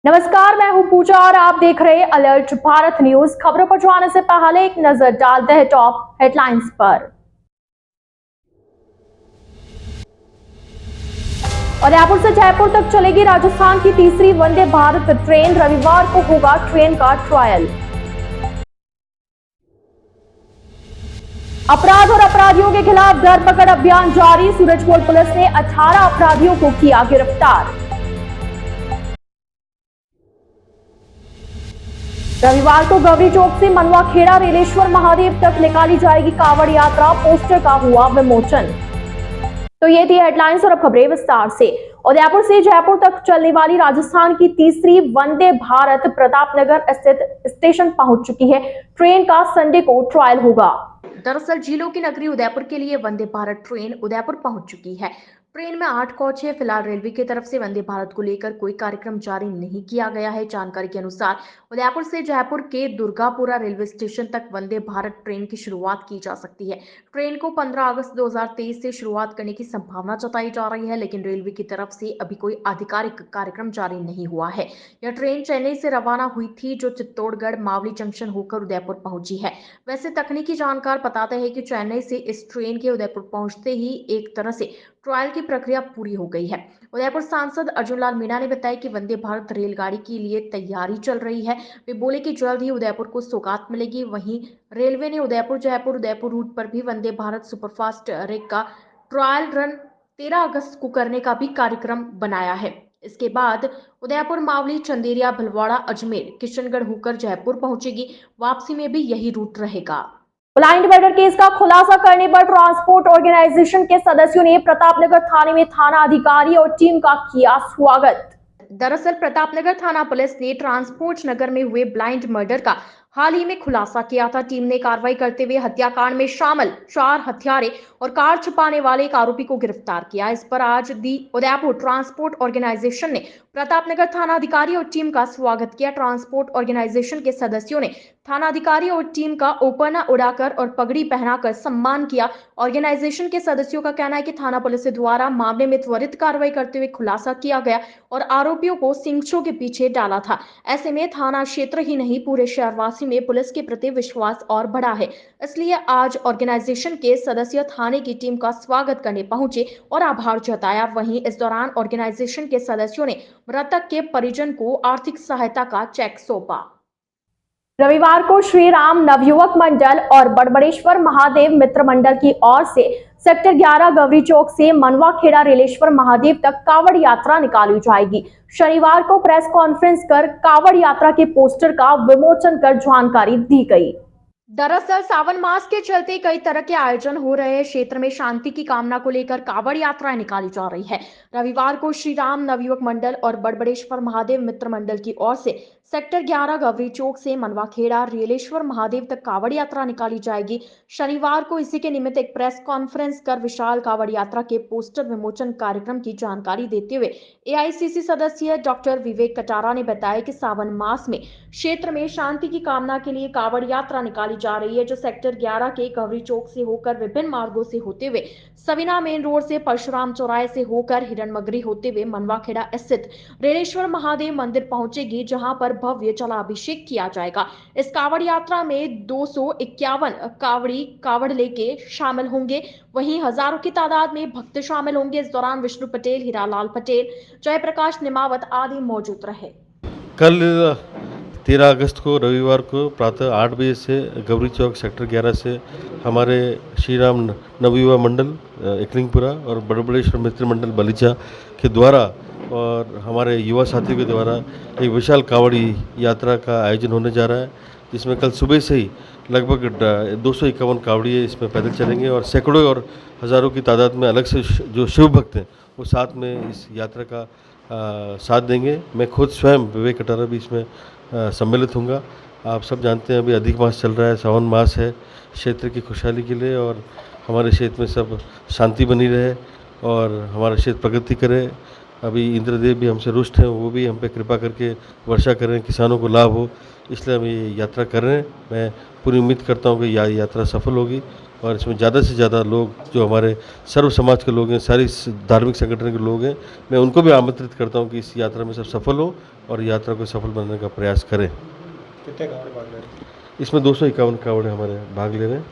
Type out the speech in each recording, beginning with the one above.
नमस्कार, मैं हूं पूजा और आप देख रहे हैं अलर्ट भारत न्यूज। खबरों पर जाने से पहले एक नजर डालते हैं टॉप हेडलाइंस पर। उदयपुर से जयपुर तक चलेगी राजस्थान की तीसरी वंदे भारत ट्रेन। रविवार को होगा ट्रेन का ट्रायल। अपराध और अपराधियों के खिलाफ धरपकड़ अभियान जारी। सूरजपोल पुलिस ने 18 अपराधियों को किया गिरफ्तार। रविवार को गौरी चौक से मनवाखेड़ा रेलेश्वर महादेव तक निकाली जाएगी कांवड़ यात्रा। पोस्टर का हुआ विमोचन। तो ये थी हेडलाइंस और अब खबरें विस्तार से। उदयपुर से जयपुर तक चलने वाली राजस्थान की तीसरी वंदे भारत प्रतापनगर स्थित स्टेशन पहुंच चुकी है। ट्रेन का संडे को ट्रायल होगा। दरअसल झीलों की नगरी उदयपुर के लिए वंदे भारत ट्रेन उदयपुर पहुंच चुकी है। ट्रेन में 8 कोच है। फिलहाल रेलवे की तरफ से वंदे भारत को लेकर कोई कार्यक्रम जारी नहीं किया गया है। जानकारी के अनुसार उदयपुर से जयपुर के दुर्गापुरा रेलवे स्टेशन तक वंदे भारत ट्रेन की शुरुआत की जा सकती है। ट्रेन को 15 अगस्त 2023 से शुरुआत करने की संभावना जताई जा रही है, लेकिन रेलवे की तरफ से अभी कोई आधिकारिक कार्यक्रम जारी नहीं हुआ है। यह ट्रेन चेन्नई से रवाना हुई थी, जो चित्तौड़गढ़ मावली जंक्शन होकर उदयपुर पहुंची है। वैसे तकनीकी जानकार बताते हैं कि चेन्नई से इस ट्रेन के उदयपुर पहुंचते ही एक तरह से ट्रायल की प्रक्रिया पूरी हो गई है। उदयपुर सांसद अर्जुन लाल मीणा ने बताया कि वंदे भारत रेलगाड़ी के लिए तैयारी चल रही है। वे बोले कि जल्द ही उदयपुर को सौगात मिलेगी। वहीं रेलवे ने उदयपुर जयपुर उदयपुर रूट पर भी वंदे भारत सुपरफास्ट रेक का ट्रायल रन 13 अगस्त को करने का भी कार्यक्रम बनाया है। इसके बाद उदयपुर मावली चंदेरिया भीलवाड़ा अजमेर किशनगढ़ होकर जयपुर पहुंचेगी। वापसी में भी यही रूट रहेगा। ब्लाइंड मर्डर केस का खुलासा करने पर ट्रांसपोर्ट ऑर्गेनाइजेशन के सदस्यों ने प्रतापनगर थाने में थाना अधिकारी और टीम का किया स्वागत। दरअसल प्रतापनगर थाना पुलिस ने ट्रांसपोर्ट नगर में हुए ब्लाइंड मर्डर का हाल ही में खुलासा किया था। टीम ने कार्रवाई करते हुए हत्याकांड में शामिल 4 हत्यारे और कार छुपाने वाले एक आरोपी को गिरफ्तार किया। इस पर आज दी उदयपुर ट्रांसपोर्ट ऑर्गेनाइजेशन ने प्रतापनगर थाना अधिकारी और टीम का स्वागत किया। ट्रांसपोर्ट ऑर्गेनाइजेशन के सदस्यों ने थाना अधिकारी और टीम का ओपना उड़ाकर और पगड़ी पहनाकर सम्मान किया। ऑर्गेनाइजेशन के सदस्यों का कहना है कि थाना पुलिस द्वारा मामले में त्वरित कार्रवाई करते हुए खुलासा किया गया और आरोपियों को सिंगछों के पीछे डाला था। ऐसे में थाना क्षेत्र ही नहीं, पूरे शहरवासी में पुलिस के प्रति विश्वास और बढ़ा है। इसलिए आज ऑर्गेनाइजेशन के सदस्य थाने की टीम का स्वागत करने पहुंचे और आभार जताया। वहीं इस दौरान ऑर्गेनाइजेशन के सदस्यों ने मृतक के परिजन को आर्थिक सहायता का चेक सौंपा। रविवार को श्री राम नवयुवक मंडल और बड़बड़ेश्वर महादेव मित्र मंडल की ओर से सेक्टर 11 गौरी चौक से मनवाखेड़ा रेलेश्वर महादेव तक कांवड़ यात्रा निकाली जाएगी। शनिवार को प्रेस कॉन्फ्रेंस कर कांवड़ यात्रा के पोस्टर का विमोचन कर जानकारी दी गई। दरअसल सावन मास के चलते कई तरह के आयोजन हो रहे हैं। क्षेत्र में शांति की कामना को लेकर कांवड़ यात्राएं निकाली जा रही है। रविवार को श्री राम नवयुवक मंडल और बड़बड़ेश्वर महादेव मित्र मंडल की ओर से सेक्टर 11 गौरी चौक से मनवाखेड़ा रेलेश्वर महादेव तक कांवड़ यात्रा निकाली जाएगी। शनिवार को इसी के निमित्त एक प्रेस कॉन्फ्रेंस कर विशाल कांवड़ यात्रा के पोस्टर विमोचन कार्यक्रम की जानकारी देते हुए एआईसीसी सदस्य डॉक्टर विवेक कटारा ने बताया कि सावन मास में क्षेत्र में शांति की कामना के लिए कांवड़ यात्रा निकाली जा रही है, जो सेक्टर 11 के गौरी चौक से होकर विभिन्न मार्गों से होते हुए सविना मेन रोड से परशुराम चौराहे से होकर हिरणमगरी होते हुए मनवाखेड़ा स्थित रेलेश्वर महादेव मंदिर पहुंचेगी, जहां पर भव्य जलाभिषेक किया जाएगा। इस कांवड़ यात्रा में 251 कांवड़ी कांवड़ लेके शामिल होंगे। वहीं हजारों की तादाद में भक्त शामिल होंगे। इस दौरान विष्णु पटेल, हीरालाल पटेल, जयप्रकाश निमावत आदि मौजूद रहे। कल 13 अगस्त को रविवार को प्रातः 8 बजे से गौरी चौक सेक्टर 11 से हमारे श्री राम नवयुवा मंडल एकलिंगपुरा और बड़बड़ेश्वर मित्र मंडल बलीचा के द्वारा और हमारे युवा साथियों के द्वारा एक विशाल कांवड़ी यात्रा का आयोजन होने जा रहा है, जिसमें कल सुबह से ही लगभग 251 कांवड़िए इसमें पैदल चलेंगे और सैकड़ों और हज़ारों की तादाद में अलग से जो शिव भक्त हैं वो साथ में इस यात्रा का साथ देंगे। मैं खुद स्वयं विवेक कटारा भी इसमें सम्मिलित होऊंगा। आप सब जानते हैं अभी अधिक मास चल रहा है, सावन मास है। क्षेत्र की खुशहाली के लिए और हमारे क्षेत्र में सब शांति बनी रहे और हमारा क्षेत्र प्रगति करे। अभी इंद्रदेव भी हमसे रुष्ट हैं, वो भी हम पे कृपा करके वर्षा करें, किसानों को लाभ हो, इसलिए हम ये यात्रा कर रहे हैं। मैं पूरी उम्मीद करता हूँ कि यह यात्रा सफल होगी और इसमें ज़्यादा से ज़्यादा लोग जो हमारे सर्व समाज के लोग हैं, सारी धार्मिक संगठन के लोग हैं, मैं उनको भी आमंत्रित करता हूँ कि इस यात्रा में सब सफल हो और यात्रा को सफल बनाने का प्रयास करें। कितने कांवड़ भाग ले रहे हैं? इसमें 251 कावड़े हमारे भाग ले रहे हैं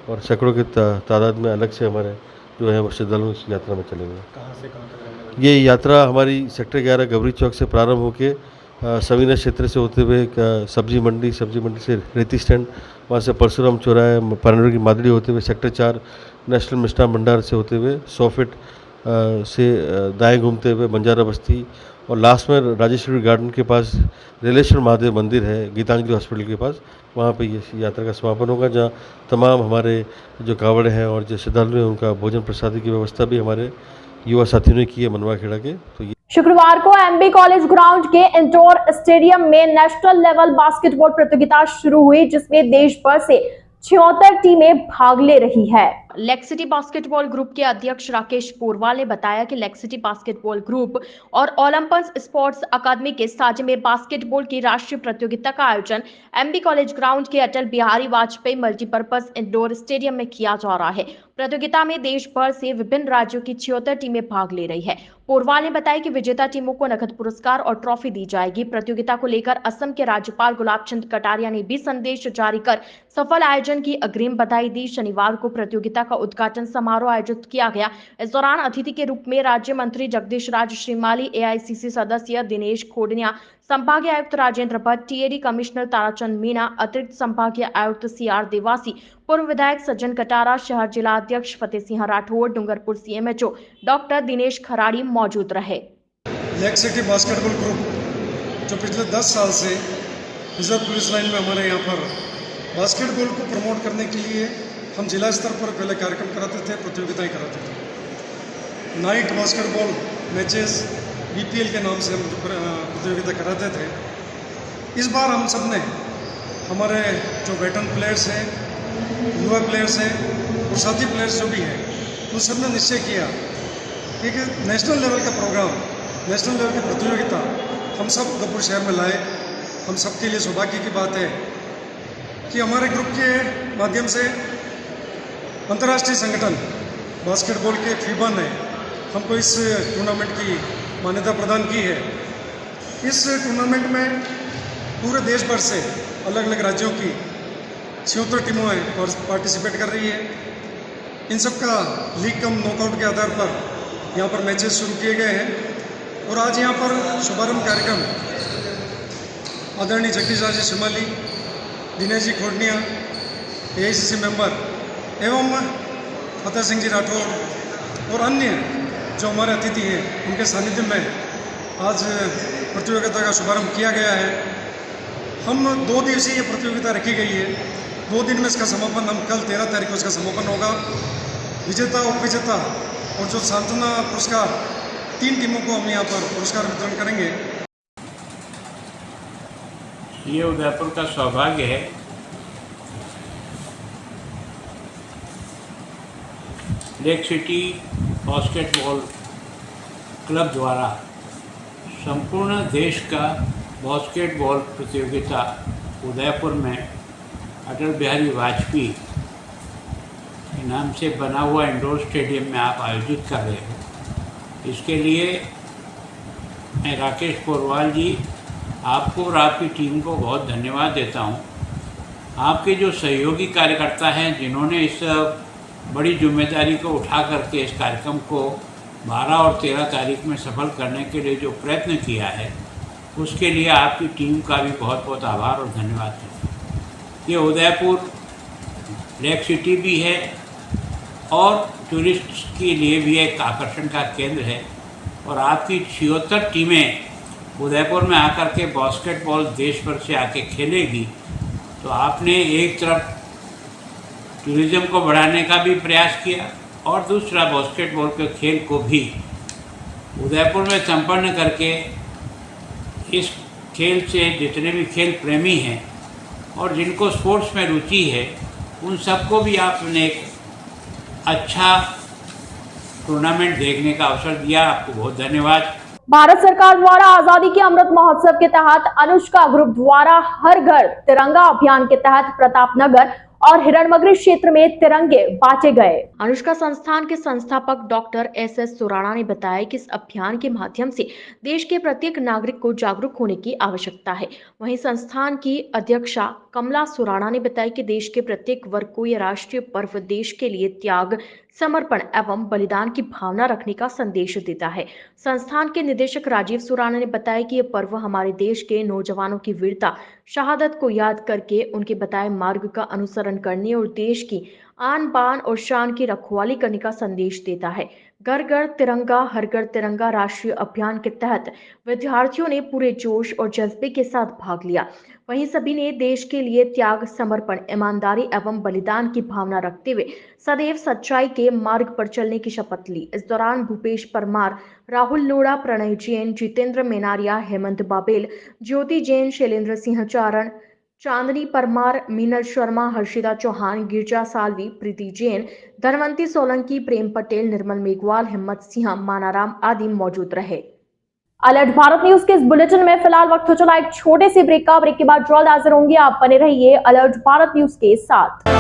और सैकड़ों की तादाद में अलग से हमारे जो है वो श्रद्धालु इस यात्रा में चले गए। कहाँ से कहाँ तक रहने वाले? ये यात्रा हमारी सेक्टर 11 गवरी चौक से प्रारंभ होकर सवीना क्षेत्र से होते हुए सब्जी मंडी से रेती स्टैंड, वहाँ से परशुराम चौराहे पानडुर की मादड़ी होते हुए सेक्टर 4 नेशनल मिष्ठान भंडार से होते हुए 100 फीट से दाएं घूमते हुए बंजारा बस्ती और लास्ट में राजेश्वरी गार्डन के पास रेलेश्वर महादेव मंदिर है गीतांजलि हॉस्पिटल के पास, वहाँ पे ये यात्रा का समापन होगा, जहाँ तमाम हमारे जो कावड़े हैं और जो श्रद्धालु हैं उनका भोजन प्रसादी की व्यवस्था भी हमारे युवा साथियों ने की है मनवा खेड़ा के। तो ये शुक्रवार को एमबी कॉलेज ग्राउंड के इंडोर स्टेडियम में नेशनल लेवल बास्केटबॉल प्रतियोगिता शुरू हुई, जिसमें देश भर से 76 टीमें भाग ले रही है। लेक सिटी बास्केटबॉल ग्रुप के अध्यक्ष राकेश पोरवाल ने बताया कि लेक सिटी बास्केटबॉल ग्रुप और ओलंपस स्पोर्ट्स अकादमी के साझे में बास्केटबॉल की राष्ट्रीय प्रतियोगिता का आयोजन एमबी कॉलेज ग्राउंड के Atal Bihari Vajpayee multipurpose indoor stadium में किया जा रहा है। प्रतियोगिता में देश भर से विभिन्न राज्यों की 76 टीमें भाग ले रही है। पोरवाल ने बताया कि विजेता टीमों को नकद पुरस्कार और ट्रॉफी दी जाएगी। प्रतियोगिता को लेकर असम के राज्यपाल गुलाब चंद कटारिया ने भी संदेश जारी कर सफल आयोजन की अग्रिम बधाई दी। शनिवार को प्रतियोगिता का उद्घाटन समारोह आयोजित किया गया। इस दौरान अतिथि के रूप में राज्य मंत्री जगदीश राज श्रीमाली, एआईसीसी सदस्य दिनेश खोडनिया, संभागीय आयुक्त राजेंद्र भट्ट, टीएडी कमिश्नर ताराचंद मीणा, अतिरिक्त संभागीय आयुक्त सीआर देवासी, पूर्व विधायक सज्जन कटारा, शहर जिला अध्यक्ष फतेह सिंह राठौड़, डूंगरपुर सीएमएचओ डॉक्टर दिनेश खराड़ी मौजूद रहे। लेक सिटी बास्केटबॉल ग्रुप जो पिछले 10 साल से रिजर्व पुलिस लाइन में हमारे यहाँ पर बास्केटबॉल को प्रमोट करने के लिए हम जिला स्तर पर पहले कार्यक्रम कराते थे, प्रतियोगिताएं कराते थे। नाइट बास्केटबॉल मैचेस बीपीएल के नाम से हम प्रतियोगिता कराते थे। इस बार हम सब ने हमारे जो वेटरन प्लेयर्स हैं, युवा प्लेयर्स हैं और साथी प्लेयर्स जो भी हैं, उन सब ने निश्चय किया कि नेशनल लेवल का प्रोग्राम, नेशनल लेवल की प्रतियोगिता हम सब उदयपुर शहर में लाए। हम सबके लिए सौभाग्य की बात है कि हमारे ग्रुप के माध्यम से अंतर्राष्ट्रीय संगठन बास्केटबॉल के फीबा ने हमको इस टूर्नामेंट की मान्यता प्रदान की है। इस टूर्नामेंट में पूरे देश भर से अलग अलग राज्यों की 76 टीमें पार्टिसिपेट कर रही है। इन सब का लीग कम नॉकआउट के आधार पर यहाँ पर मैचेस शुरू किए गए हैं और आज यहाँ पर शुभारंभ कार्यक्रम आदरणीय जगदीश राज श्रीमाली, दिनेश जी खोडनिया, एआईसीसी मेंबर एवं फतेह सिंह जी राठौर और अन्य जो हमारे अतिथि हैं, उनके सानिध्य में आज प्रतियोगिता का शुभारंभ किया गया है। हम 2 दिवसीय ये प्रतियोगिता रखी गई है। 2 दिन में इसका समापन, हम कल 13 तारीख को इसका समापन होगा। विजेता, उपविजेता और जो सांत्वना पुरस्कार 3 टीमों को हम यहाँ पर पुरस्कार वितरण करेंगे। ये उदयपुर का सौभाग्य है लेक सिटी बास्केटबॉल क्लब द्वारा संपूर्ण देश का बास्केटबॉल प्रतियोगिता उदयपुर में अटल बिहारी वाजपेयी के नाम से बना हुआ इंडोर स्टेडियम में आप आयोजित कर रहे हो। इसके लिए मैं राकेश पोरवाल जी, आपको और आपकी टीम को बहुत धन्यवाद देता हूं। आपके जो सहयोगी कार्यकर्ता हैं, जिन्होंने इस बड़ी जिम्मेदारी को उठा करके इस कार्यक्रम को 12 और 13 तारीख में सफल करने के लिए जो प्रयत्न किया है, उसके लिए आपकी टीम का भी बहुत बहुत आभार और धन्यवाद है। ये उदयपुर लेक सिटी भी है और टूरिस्ट के लिए भी एक आकर्षण का केंद्र है और आपकी 76 टीमें उदयपुर में आकर के बास्केटबॉल देश भर से आके खेलेगी, तो आपने एक तरफ टूरिज़्म को बढ़ाने का भी प्रयास किया और दूसरा बास्केटबॉल के खेल को भी उदयपुर में संपन्न करके इस खेल से जितने भी खेल प्रेमी हैं और जिनको स्पोर्ट्स में रुचि है, उन सबको भी आपने एक अच्छा टूर्नामेंट देखने का अवसर दिया। आपको बहुत धन्यवाद। भारत सरकार द्वारा आजादी के अमृत महोत्सव के तहत अनुष्का ग्रुप द्वारा हर घर तिरंगा अभियान के तहत प्रताप नगर और हिरणमगरी क्षेत्र में तिरंगे बांटे गए। अनुष्का संस्थान के संस्थापक डॉक्टर SS सुराणा ने बताया कि इस अभियान के माध्यम से देश के प्रत्येक नागरिक को जागरूक होने की आवश्यकता है। वहीं संस्थान की अध्यक्षा कमला सुराणा ने बताया कि देश के प्रत्येक वर्ग को यह राष्ट्रीय पर्व देश के लिए त्याग, समर्पण एवं बलिदान की भावना रखने का संदेश देता है। संस्थान के निदेशक राजीव सुराणा ने बताया कि यह पर्व हमारे देश के नौजवानों की वीरता, शहादत को याद करके उनके बताए मार्ग का अनुसरण करने और देश की आन बान और शान की रखवाली करने का संदेश देता है। घर घर तिरंगा हर घर तिरंगा राष्ट्रीय अभियान के तहत विद्यार्थियों ने पूरे जोश और जज्बे के साथ भाग लिया। वहीं सभी ने देश के लिए त्याग, समर्पण, ईमानदारी एवं बलिदान की भावना रखते हुए सदैव सच्चाई के मार्ग पर चलने की शपथ ली। इस दौरान भूपेश परमार, राहुल लोढ़ा, प्रणय जैन, जितेंद्र मेनारिया, हेमंत बाबेल, ज्योति जैन, शैलेंद्र सिंह चारण, चांदनी परमार, मीनल शर्मा, हर्षिता चौहान, गिरजा सालवी, प्रीति जैन, धनवंती सोलंकी, प्रेम पटेल, निर्मल मेघवाल, हिम्मत सिंह, मानाराम आदि मौजूद रहे। अलर्ट भारत न्यूज के इस बुलेटिन में फिलहाल वक्त हो चला एक छोटे से ब्रेक का। ब्रेक के बाद जल्द हाजिर होंगे। आप बने रहिए अलर्ट भारत न्यूज के साथ।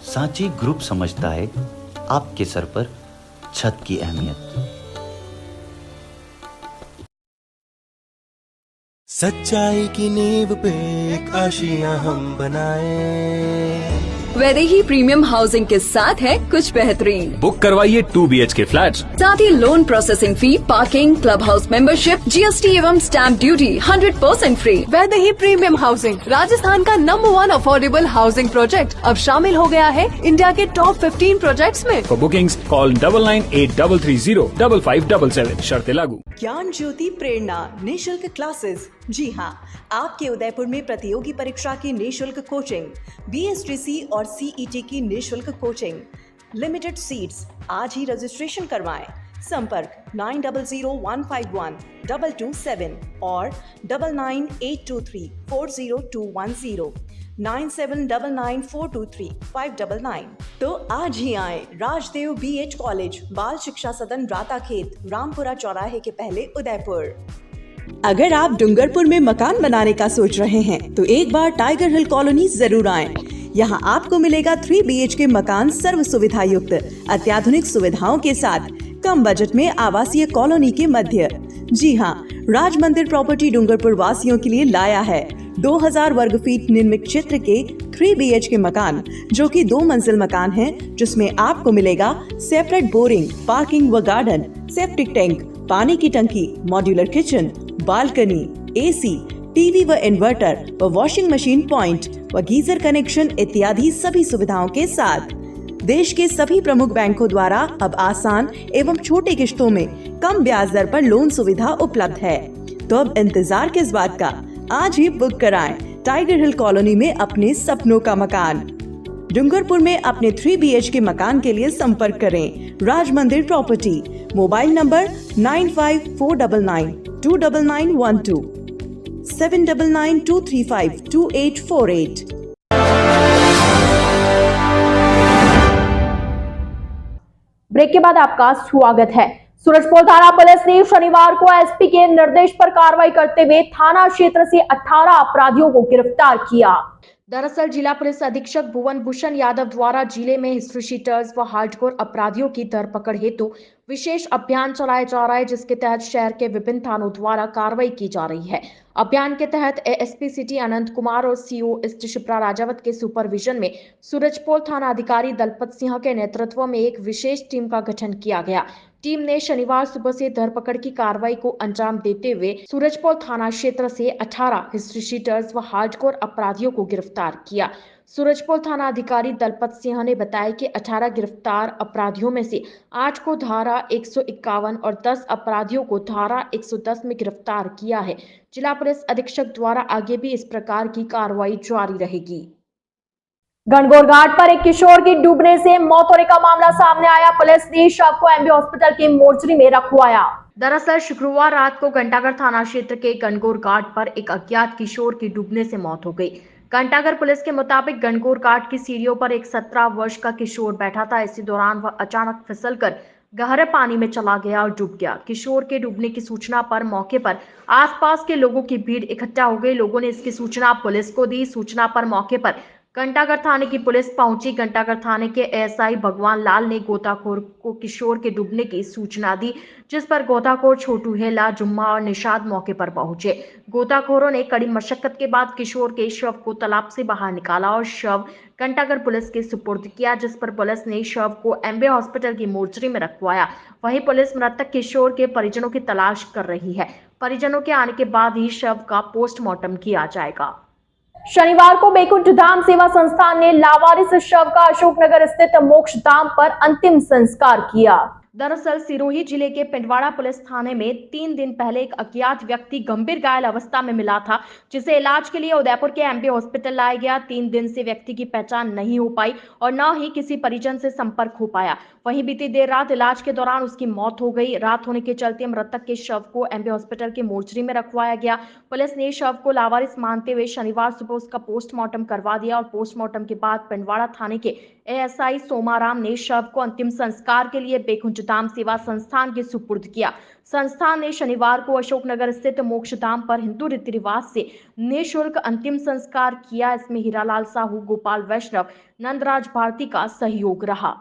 सांची ग्रुप समझता है आपके सर पर छत की अहमियत। सच्चाई की नींव पे एक आशियां हम बनाए। वैदेही प्रीमियम हाउसिंग के साथ है कुछ बेहतरीन। बुक करवाइए 2 BHK फ्लैट्स। साथ ही loan processing fee, parking, club house membership, GST एवं stamp duty 100% free. Vaidehi premium housing Rajasthan का नंबर 1 अफोर्डेबल हाउसिंग प्रोजेक्ट अब शामिल हो गया है इंडिया के टॉप 15 प्रोजेक्ट्स में। For bookings call 9983305577। शर्तें लागू। ज्ञान ज्योति प्रेरणा निःशुल्क क्लासेस। जी हाँ, आपके उदयपुर में प्रतियोगी परीक्षा की निःशुल्क कोचिंग, BSTC और CET की निःशुल्क कोचिंग, लिमिटेड सीट्स। आज ही रजिस्ट्रेशन करवाएं। संपर्क 9001512227 और 9982340210, 9799423599। तो आज ही आए राजदेव BH कॉलेज, बाल शिक्षा सदन, राता खेत, रामपुरा चौराहे के पहले, उदयपुर। अगर आप डूंगरपुर में मकान बनाने का सोच रहे हैं तो एक बार टाइगर हिल कॉलोनी जरूर आएं। यहाँ आपको मिलेगा 3 BHK मकान सर्व सुविधा युक्त, अत्याधुनिक सुविधाओं के साथ, कम बजट में आवासीय कॉलोनी के मध्य। जी हाँ, राज मंदिर प्रॉपर्टी डूंगरपुर वासियों के लिए लाया है 2000 वर्ग फीट निर्मित क्षेत्र के 3 BHK मकान, जो कि 2 मंजिल मकान है, जिसमें आपको मिलेगा सेपरेट बोरिंग, पार्किंग व गार्डन, सेप्टिक टैंक, पानी की टंकी, modular kitchen, balcony, AC, TV व इन्वर्टर व वॉशिंग मशीन पॉइंट व गीजर कनेक्शन इत्यादि सभी सुविधाओं के साथ। देश के सभी प्रमुख बैंकों द्वारा अब आसान एवं छोटे किश्तों में कम ब्याज दर पर लोन सुविधा उपलब्ध है। तो अब इंतजार किस बात का, आज ही बुक कराएं टाइगर हिल कॉलोनी में अपने सपनों का मकान। डूंगरपुर में अपने 3 BHK मकान के लिए संपर्क करें राज मंदिर प्रॉपर्टी। Mobile number 9549929912, 7992352848। ब्रेक के बाद आपका स्वागत है। सूरजपोल थाना पुलिस ने शनिवार को SP के निर्देश पर कार्रवाई करते हुए थाना क्षेत्र से 18 अपराधियों को गिरफ्तार किया। दरअसल जिला पुलिस अधीक्षक भुवन भूषण यादव द्वारा जिले में हिस्ट्री शीटर्स व हार्डकोर अपराधियों की धरपकड़ हेतु विशेष अभियान चलाया जा रहा है, जिसके तहत शहर के विभिन्न थानों द्वारा कार्रवाई की जा रही है। अभियान के तहत ASP सिटी अनंत कुमार और CO ईस्ट शिप्रा राजावत के सुपरविजन में सूरजपोल थाना अधिकारी दलपत सिंह के नेतृत्व में एक विशेष टीम का गठन किया गया। टीम ने शनिवार सुबह से धरपकड़ की कार्रवाई को अंजाम देते हुए सूरजपोल थाना क्षेत्र से 18 हिस्ट्री शीटर्स व हार्डकोर अपराधियों को गिरफ्तार किया। सूरजपोल थाना अधिकारी दलपत सिंह ने बताया कि 18 गिरफ्तार अपराधियों में से 8 को धारा 151 और 10 अपराधियों को धारा 110 में गिरफ्तार किया है। जिला पुलिस अधीक्षक द्वारा आगे भी इस प्रकार की कार्रवाई जारी रहेगी। गणगौर घाट पर एक किशोर की डूबने से मौत होने का मामला सामने आया। पुलिस ने शव को MB हॉस्पिटल के मोर्चरी में रखवाया। दरअसल शुक्रवार रात को घंटाघर थाना क्षेत्र के गणगौर घाट पर एक अज्ञात किशोर की डूबने से मौत हो गई। घंटाघर पुलिस के मुताबिक गणगौर घाट की सीढ़ियों पर एक 17 वर्ष का किशोर बैठा था। इसी दौरान वह अचानक फिसलकर गहरे पानी में चला गया और डूब गया। किशोर के डूबने की सूचना पर मौके पर आसपास के लोगों की भीड़ इकट्ठा हो गई। लोगों ने इसकी सूचना पुलिस को दी। सूचना पर मौके पर घंटाघर थाने की पुलिस पहुंची। घंटाघर थाने के एएसआई भगवान लाल ने गोताखोर को किशोर के डूबने की सूचना दी, जिस पर गोताखोर छोटू हेला, जुम्मा और निषाद मौके पर पहुंचे। गोताखोरों ने कड़ी मशक्कत के बाद किशोर के शव को तालाब से बाहर निकाला और शव घंटाघर पुलिस के सुपुर्द किया, जिस पर पुलिस ने शव को एमबी हॉस्पिटल की मोर्चरी में रखवाया। वहीं पुलिस मृतक किशोर के परिजनों की तलाश कर रही है। परिजनों के आने के बाद ही शव का पोस्टमार्टम किया जाएगा। शनिवार को बैकुंठ धाम सेवा संस्थान ने लावारिस शव का अशोकनगर स्थित मोक्ष धाम पर अंतिम संस्कार किया। दरअसल सिरोही जिले के पिंडवाड़ा पुलिस थाने में 3 दिन पहले एक अज्ञात व्यक्ति गंभीर घायल अवस्था में मिला था, जिसे इलाज के लिए उदयपुर के एमबी हॉस्पिटल लाया गया। 3 दिन से व्यक्ति की पहचान नहीं हो पाई और न ही किसी परिजन से संपर्क हो पाया। वहीं बीती देर रात इलाज के दौरान उसकी मौत हो गई। रात होने के चलते मृतक के शव को एमबी हॉस्पिटल के मोर्चरी में रखवाया गया। पुलिस ने शव को लावारिस मानते हुए शनिवार सुबह उसका पोस्टमार्टम करवा दिया और पोस्टमार्टम के बाद पिंडवाड़ा थाने के एएसआई सोमाराम ने शव को अंतिम संस्कार के लिए बैकुंठ धाम सेवा संस्थान के सुपुर्द किया। संस्थान ने शनिवार को अशोकनगर स्थित मोक्ष धाम पर हिंदू रीति रिवाज से निःशुल्क अंतिम संस्कार किया। इसमें हीरालाल साहू, गोपाल वैष्णव, नंदराज भारती का सहयोग रहा।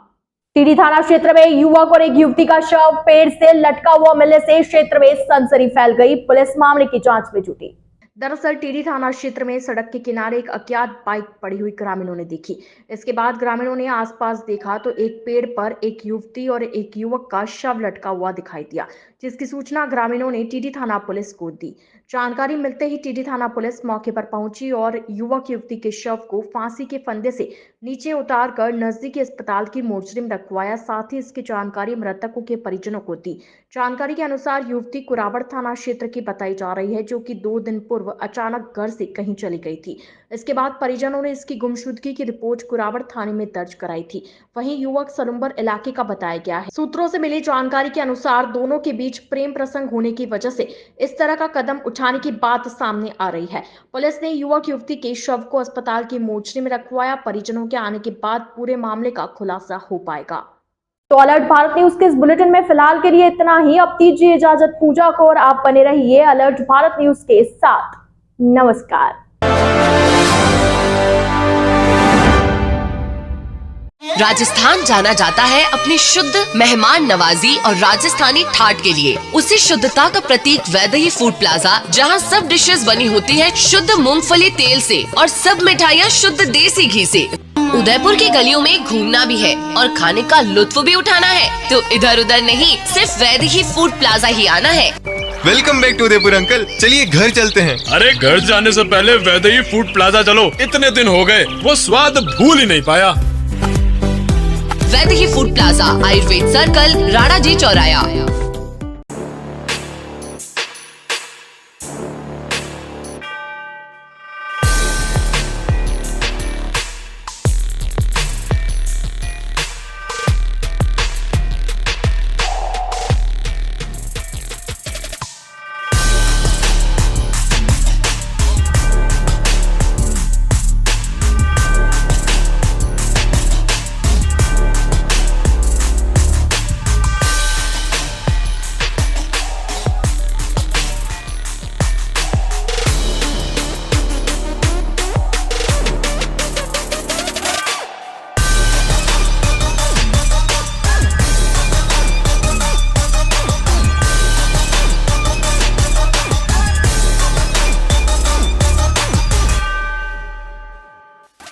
टीडी थाना क्षेत्र में युवक और एक युवती का शव पेड़ से लटका हुआ मिलने से क्षेत्र में सनसनी फैल गई। पुलिस मामले की जांच में जुटी। दरअसल टीडी थाना क्षेत्र में सड़क के किनारे एक अज्ञात बाइक पड़ी हुई ग्रामीणों ने देखी। इसके बाद ग्रामीणों ने आसपास देखा तो एक पेड़ पर एक युवती और एक युवक का शव लटका हुआ दिखाई दिया, जिसकी सूचना ग्रामीणों ने टीडी थाना पुलिस को दी। जानकारी मिलते ही टीडी थाना पुलिस मौके पर पहुंची और युवक युवती के शव को फांसी के फंदे से नीचे उतारकर नजदीकी अस्पताल की मोर्चरी में रखवाया। साथ ही इसकी जानकारी मृतकों के परिजनों को दी। जानकारी के अनुसार युवती कुराबड़ थाना क्षेत्र की बताई जा रही है, जो कि 2 दिन पूर्व अचानक घर से कहीं चली गई थी। इसके बाद परिजनों ने इसकी गुमशुदगी की रिपोर्ट कुराबड़ थाने में दर्ज कराई थी। वहीं युवक सलुम्बर इलाके का बताया गया है। सूत्रों से मिली जानकारी के अनुसार दोनों के बीच प्रेम प्रसंग होने की वजह से इस तरह का कदम उठाने की बात सामने आ रही है। पुलिस ने युवक युवती के शव को अस्पताल की मोर्चरी में रखवाया। परिजनों के आने के बाद पूरे मामले का खुलासा हो पाएगा। तो अलर्ट भारत न्यूज के इस बुलेटिन में फिलहाल के लिए इतना ही। अब दीजिए इजाजत पूजा को और आप बने रहिए अलर्ट भारत न्यूज के साथ। नमस्कार। राजस्थान जाना जाता है अपनी शुद्ध मेहमान नवाजी और राजस्थानी ठाट के लिए। उसी शुद्धता का प्रतीक वैदेही फूड प्लाजा, जहां सब डिशेस बनी होती है शुद्ध मूंगफली तेल से और सब मिठाइयाँ शुद्ध देसी घी से। उदयपुर की गलियों में घूमना भी है और खाने का लुत्फ भी उठाना है, तो इधर उधर नहीं, सिर्फ वैदेही फूड प्लाजा ही आना है। Welcome back to Udaipur uncle. चलिए घर चलते हैं। अरे घर जाने से पहले वैदेही फूड प्लाजा चलो, इतने दिन हो गए वो स्वाद भूल ही नहीं पाया। Vaidehi food plaza, Ayurved circle, Rana ji चौराया।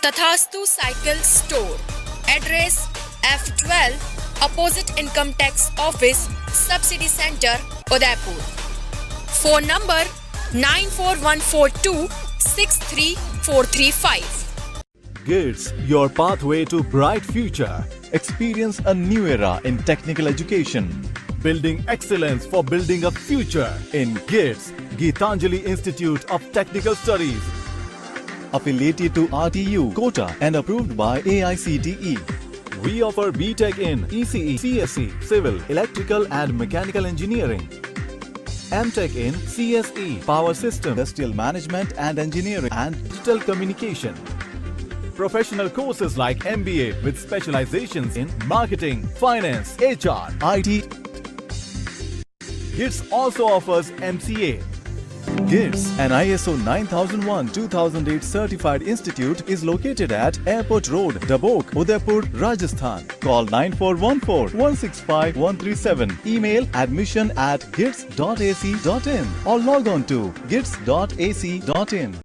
Tathastu cycle store, address F12 opposite income tax office, subsidy centre, Udaipur. Phone number 9414263435। GITS, your pathway to bright future. Experience a new era in technical education. Building excellence for building a future in GITS, Geetanjali Institute of Technical Studies. Affiliated to RTU, Kota and approved by AICTE. We offer BTech in ECE, CSE, Civil, Electrical and Mechanical Engineering. M.Tech in CSE, Power System, Industrial Management and Engineering, and Digital Communication. Professional courses like MBA with specializations in Marketing, Finance, HR, IT. GITS also offers MCA. GITS, an ISO 9001-2008 certified institute, is located at Airport Road, Dabok, Udaipur, Rajasthan. Call 9414-165-137. Email admission@gits.ac.in or log on to gits.ac.in.